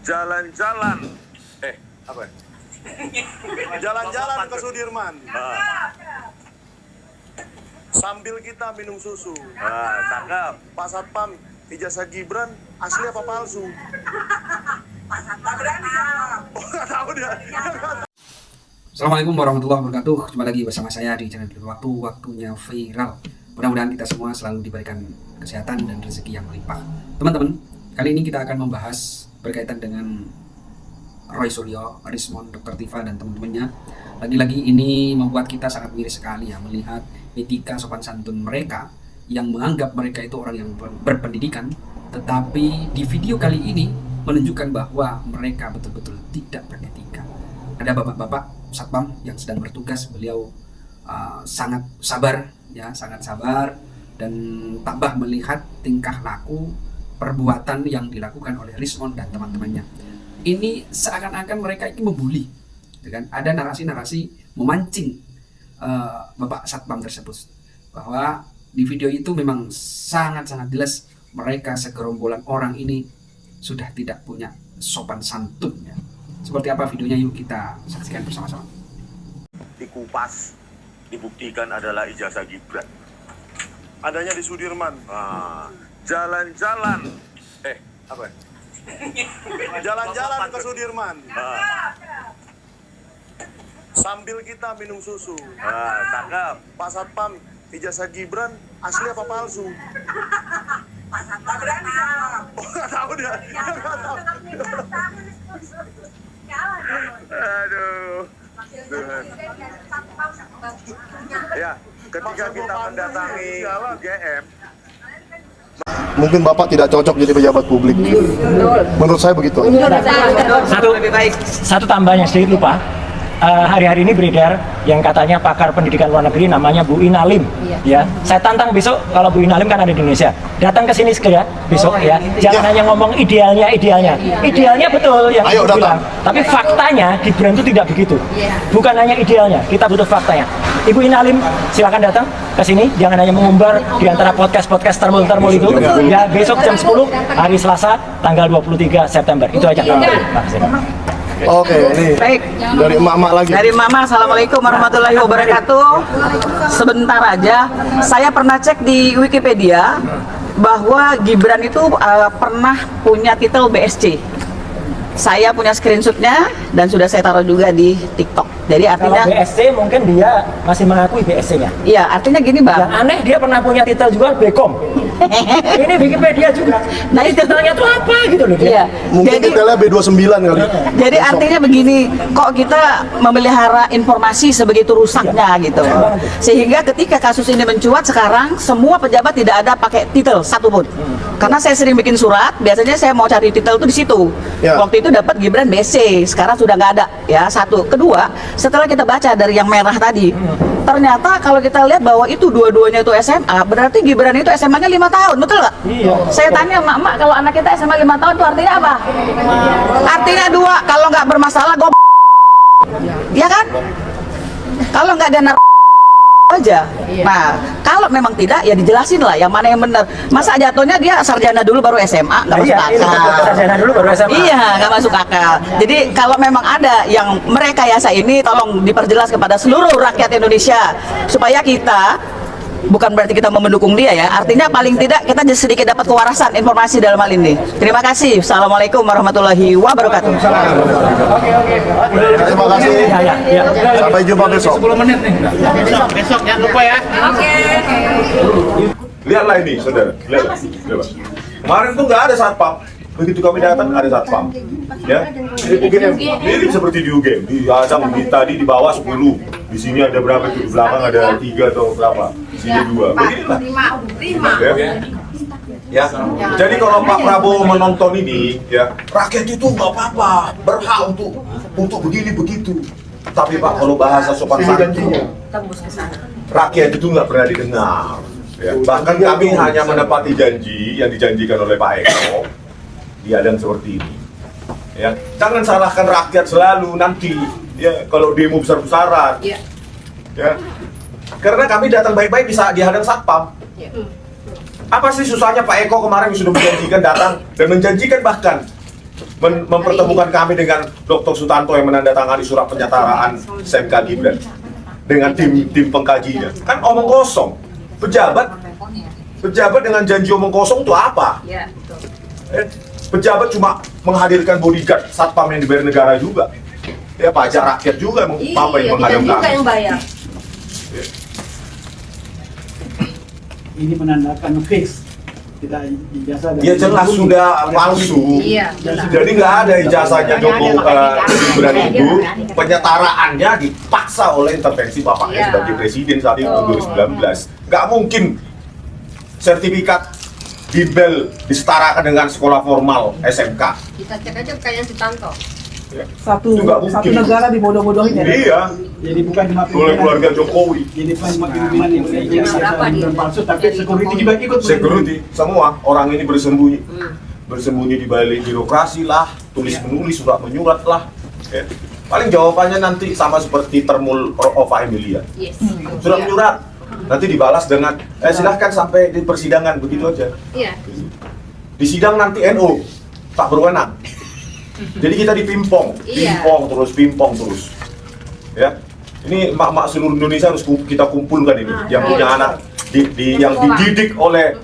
jalan-jalan. Apa ya? Jalan-jalan ke Sudirman. Sambil kita minum susu. Cakep. Pak Satpam, ijazah Gibran asli apa palsu? Oh, nggak tahu dia. Assalamualaikum warahmatullahi wabarakatuh. Jumpa lagi bersama saya di channel Waktu-Waktunya Viral. Mudah-mudahan kita semua selalu diberikan kesehatan dan rezeki yang melimpah. Teman-teman, kali ini kita akan membahas berkaitan dengan Roy Suryo, Rismond, Dr. Tifa dan teman-temannya. Lagi-lagi ini membuat kita sangat miris sekali ya, melihat etika sopan santun mereka yang menganggap mereka itu orang yang berpendidikan, tetapi di video kali ini menunjukkan bahwa mereka betul-betul tidak beretika. Ada bapak-bapak satpam yang sedang bertugas, beliau sangat sabar dan tabah melihat tingkah laku perbuatan yang dilakukan oleh Rismond dan teman-temannya. Ini seakan-akan mereka ini membuli, kan? Ada narasi-narasi memancing bapak satpam tersebut, bahwa di video itu memang sangat-sangat jelas mereka segerombolan orang ini sudah tidak punya sopan santun ya. Seperti apa videonya, yuk kita saksikan bersama-sama. Dikupas, dibuktikan adalah ijazah Gibran. Adanya di Sudirman. Jalan-jalan. Apa ya? Jalan-jalan ke Sudirman. Sambil kita minum susu. Cakep. Pak Satpam, ijazah Gibran asli apa palsu? Oh, nggak tahu dia. Aduh. Ya, ketika kita mendatangi UGM, mungkin Bapak tidak cocok jadi pejabat publik. Menurut saya begitu. Satu tambahnya sedikit lupa. Hari-hari ini beredar yang katanya pakar pendidikan luar negeri namanya Bu Inalim. Ya, saya tantang besok kalau Bu Inalim kan ada di Indonesia, datang ke sini segera besok ya. Jangan hanya ngomong idealnya. Idealnya betul yang Ayo, bilang. Tapi faktanya Gibran itu tidak begitu. Bukan hanya idealnya, kita butuh faktanya. Ibu Inalim silakan datang ke sini, jangan hanya mengumbar di antara podcast termul itu. Ya, besok jam 10 hari Selasa tanggal 23 September. Itu aja. Oke, ini Baik, dari emak-emak lagi. dari Mama, Assalamualaikum warahmatullahi wabarakatuh. Sebentar aja, saya pernah cek di Wikipedia bahwa Gibran itu pernah punya titel BSc. Saya punya screenshotnya dan sudah saya taruh juga di TikTok. Jadi artinya kalau BSc mungkin dia masih mengakui BSc-nya. iya, artinya gini Bang. Yang aneh dia pernah punya titel juga Bekom. Ini Wikipedia juga. Nah, itu titelnya tuh apa gitu loh dia. Iya. Mungkin Jadi detailnya B29 kali. Jadi artinya begini, kok kita memelihara informasi sebegitu rusaknya gitu. Sehingga ketika kasus ini mencuat sekarang, semua pejabat tidak ada pakai titel satupun. Karena saya sering bikin surat, biasanya saya mau cari titel itu di situ. Ya. Waktu itu dapat Gibran BC, sekarang sudah nggak ada. Ya, satu. Kedua, setelah kita baca dari yang merah tadi, ternyata kalau kita lihat bahwa itu dua-duanya itu SMA, berarti Gibran itu SMA-nya 5 tahun, betul nggak? Iya. Saya tanya mak, kalau anak kita SMA 5 tahun itu artinya apa? Artinya 2, kalau nggak bermasalah ya kan? Kalau nggak ada aja. Nah, kalau memang tidak ya dijelasin lah yang mana yang benar. Masa jatuhnya dia sarjana dulu baru SMA, nggak masuk akal. Sarjana dulu baru SMA. Iya, nggak masuk akal. Jadi kalau memang ada yang merekayasa ini, tolong diperjelas kepada seluruh rakyat Indonesia supaya kita, bukan berarti kita mendukung dia ya, artinya paling tidak kita sedikit dapat kewarasan informasi dalam hal ini. Terima kasih. Assalamualaikum warahmatullahi wabarakatuh. Terima kasih. Ya. Sampai jumpa besok. 10 menit nih. Besok jangan lupa ya. lihatlah ini, saudara. Lihatlah. Kemarin tuh nggak ada satpam. Begitu kami datang ada satpam. Ya, ini UGM mirip seperti di UGM. Di atas, tadi di bawah 10. Di sini ada berapa? Di belakang ada 3 atau berapa? Di sini 2. Beginilah. Ya. Jadi kalau Pak Prabowo menonton ini, ya, rakyat itu nggak apa-apa, berhak untuk begini begitu. Tapi Pak, kalau bahasa sopan santun, rakyat itu nggak pernah didengar. Ya. Bahkan kami hanya menepati janji yang dijanjikan oleh Pak Eko di adang seperti ini. Ya, jangan salahkan rakyat selalu nanti. Ya, kalau demo besar-besaran. Ya. Karena kami datang baik-baik bisa dihadang satpam. Apa sih susahnya Pak Eko kemarin sudah menjanjikan datang dan menjanjikan bahkan mempertemukan kami dengan Dr. Sutanto yang menandatangani surat penyetaraan SMK Gibran dengan tim pengkajinya. Kan omong kosong. Pejabat dengan janji omong kosong itu apa? Pejabat cuma menghadirkan bodyguard satpam yang dibayar negara juga. Ya pajak rakyat juga apa yang menghadap kami. yang bayar. Ini menandakan fix kita ijazah Ya jelas sudah palsu. Iya, jelas. Jadi nggak ada ijazahnya Gibran itu, penyetaraannya dipaksa oleh intervensi bapaknya sebagai presiden saat itu 2019. Nggak mungkin sertifikat Bimbel disetarakan dengan sekolah formal SMK. Kita cek aja kayak Sutanto. Ya. satu Itu nggak mungkin. negara dibodoh-bodohin ya. Iya, Jadi bukan cuma oleh keluarga Jokowi. Jadi bukan pimpinan yang punya ijazah dan palsu, tapi security juga ikut. Security, semua orang ini bersembunyi. Bersembunyi di balik birokrasi lah, tulis menulis, surat menyurat lah. Ya. Paling jawabannya nanti sama seperti Termul Ova Emilia. Yes. Surat menyurat, nanti dibalas dengan silahkan sampai di persidangan, begitu aja. Iya. Di sidang nanti NU tak berwenang. Jadi kita dipimpong, Iya. pimpong terus. Ya, ini mak-mak seluruh Indonesia harus kita kumpulkan ini, yang punya anak yang dididik oleh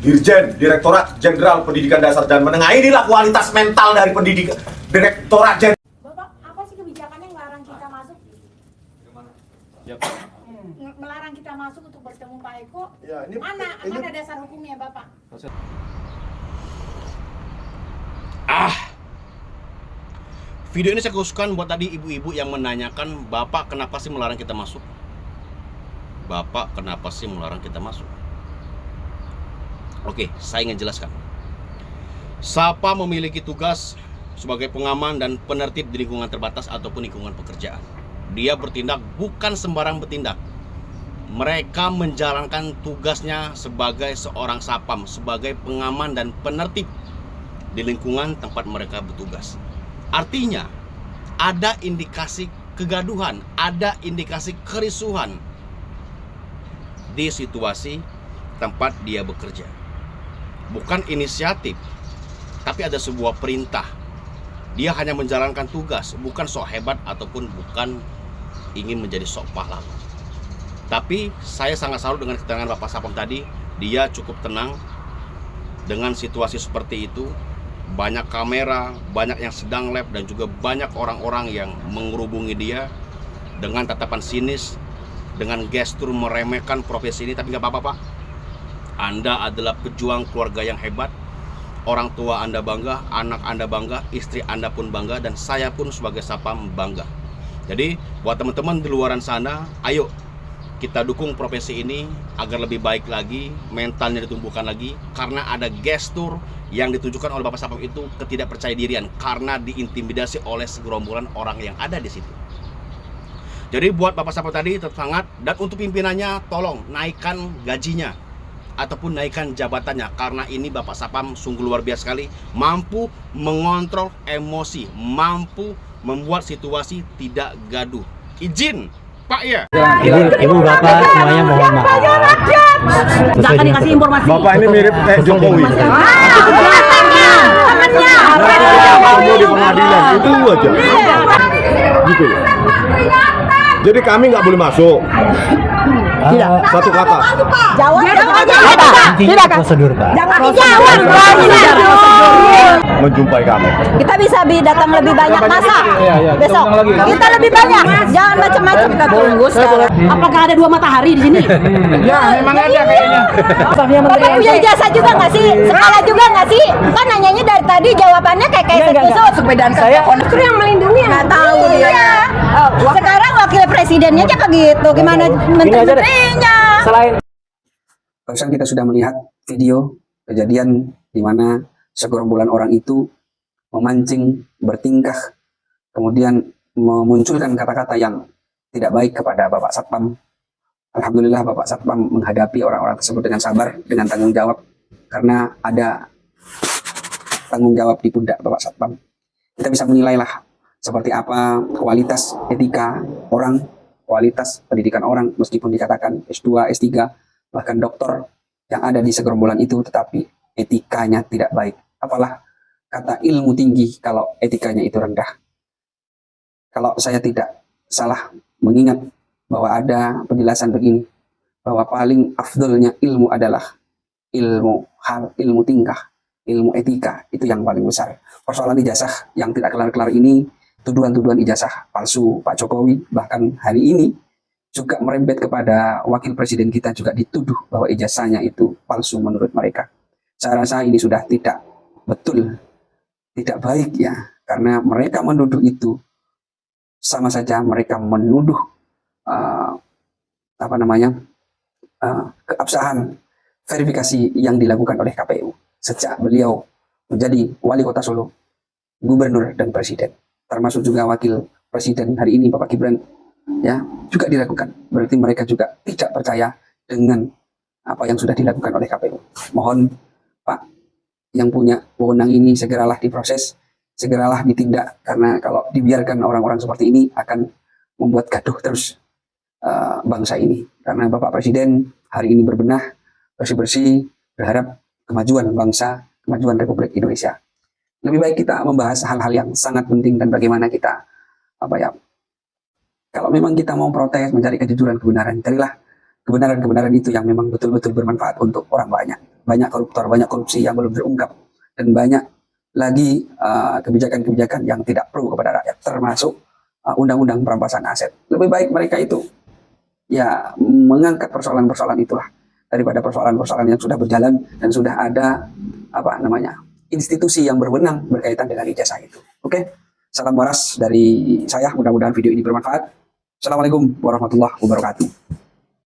Dirjen, Direktorat Jenderal Pendidikan Dasar dan Menengah. Inilah kualitas mental dari pendidikan Direktorat Jenderal. Bapak, apa sih kebijakannya ngelarang kita masuk? Melarang kita masuk untuk bertemu Pak Eko? Ya, Mana dasar hukumnya, Bapak? Video ini saya khususkan buat tadi ibu-ibu yang menanyakan, Bapak kenapa sih melarang kita masuk? Bapak kenapa sih melarang kita masuk? Oke, saya ingin jelaskan. SAPA memiliki tugas sebagai pengaman dan penertib di lingkungan terbatas ataupun lingkungan pekerjaan. Dia bertindak bukan sembarang bertindak. Mereka menjalankan tugasnya sebagai seorang sapam, sebagai pengaman dan penertib di lingkungan tempat mereka bertugas. Artinya, ada indikasi kegaduhan, ada indikasi kerisuhan di situasi tempat dia bekerja. Bukan inisiatif, tapi ada sebuah perintah. Dia hanya menjalankan tugas, bukan sok hebat ataupun bukan ingin menjadi sok pahlawan. Tapi saya sangat salut dengan keterangan Bapak Sapam tadi. Dia cukup tenang dengan situasi seperti itu. Banyak kamera, banyak yang sedang live, dan juga banyak orang-orang yang mengerubungi dia dengan tatapan sinis, dengan gestur meremehkan profesi ini. Tapi nggak apa-apa, Pak. Anda adalah pejuang keluarga yang hebat. Orang tua Anda bangga, anak Anda bangga, istri Anda pun bangga, dan saya pun sebagai sapam bangga. Jadi buat teman-teman di luaran sana, ayo kita dukung profesi ini agar lebih baik lagi, mentalnya ditumbuhkan lagi, karena ada gestur yang ditunjukkan oleh Bapak Sapam itu ketidakpercayadirian karena diintimidasi oleh segerombolan orang yang ada di situ. Jadi buat Bapak Sapam tadi tetap semangat, dan untuk pimpinannya tolong naikkan gajinya ataupun naikkan jabatannya, karena ini Bapak Sapam sungguh luar biasa sekali, mampu mengontrol emosi, mampu membuat situasi tidak gaduh. Izin Pak ya. Ibu bapak semuanya mohon maaf. Nggak akan dikasih informasi. Bapak ini mirip kayak Jokowi. Kamu di pengadilan itu aja. Gitu. Jadi kami nggak boleh masuk. Tidak. Satu kata. Jawab aja. Tidak prosedur Pak. Jangan dijawab. Menjumpai kami. Kita bisa datang lebih banyak masa besok. Kita lebih banyak. Jangan macam-macam. Kita tunggu sekarang. Apakah ada dua matahari di sini? Ya, memang ada kayaknya. Bapak punya ijazah juga nggak sih? Sekolah juga nggak sih? Kan nanyanya dari tadi jawabannya kayak gitu. Sepedaan saya konduktor yang melindungi. Nggak tahu dia. Sekarang wakil presidennya aja kayak gitu. Gimana menteri-menterinya? Selain Barusan kita sudah melihat video kejadian di mana segerombolan orang itu memancing, bertingkah, kemudian memunculkan kata-kata yang tidak baik kepada Bapak Satpam. Alhamdulillah Bapak Satpam menghadapi orang-orang tersebut dengan sabar, dengan tanggung jawab, karena ada tanggung jawab di pundak Bapak Satpam. Kita bisa menilailah seperti apa kualitas etika orang, kualitas pendidikan orang, meskipun dikatakan S2, S3, bahkan doktor yang ada di segerombolan itu, tetapi etikanya tidak baik. Apalah kata ilmu tinggi kalau etikanya itu rendah. Kalau saya tidak salah mengingat bahwa ada penjelasan begini, bahwa paling afdolnya ilmu adalah ilmu hal, ilmu tingkah, ilmu etika, itu yang paling besar. Persoalan ijazah yang tidak kelar-kelar ini, tuduhan-tuduhan ijazah palsu Pak Jokowi, bahkan hari ini juga merembet kepada wakil presiden kita juga dituduh bahwa ijazahnya itu palsu menurut mereka. Saya rasa ini sudah tidak betul, tidak baik ya, karena mereka menuduh itu sama saja mereka menuduh keabsahan verifikasi yang dilakukan oleh KPU sejak beliau menjadi wali kota Solo, gubernur dan presiden, termasuk juga wakil presiden hari ini Bapak Gibran ya juga dilakukan. Berarti mereka juga tidak percaya dengan apa yang sudah dilakukan oleh KPU. Mohon Pak yang punya wewenang ini segeralah diproses, segeralah ditindak, karena kalau dibiarkan orang-orang seperti ini akan membuat gaduh terus bangsa ini. Karena Bapak Presiden hari ini berbenah, bersih-bersih, berharap kemajuan bangsa, kemajuan Republik Indonesia. Lebih baik kita membahas hal-hal yang sangat penting dan bagaimana kita kalau memang kita mau protes, mencari kejujuran, kebenaran, carilah kebenaran-kebenaran itu yang memang betul-betul bermanfaat untuk orang banyak. Banyak koruptor, banyak korupsi yang belum terungkap, dan banyak lagi kebijakan-kebijakan yang tidak pro kepada rakyat, termasuk undang-undang perampasan aset. Lebih baik mereka itu ya mengangkat persoalan-persoalan itulah daripada persoalan-persoalan yang sudah berjalan dan sudah ada institusi yang berwenang berkaitan dengan ijazah itu. Oke, salam waras dari saya. Mudah-mudahan video ini bermanfaat. Assalamualaikum warahmatullahi wabarakatuh.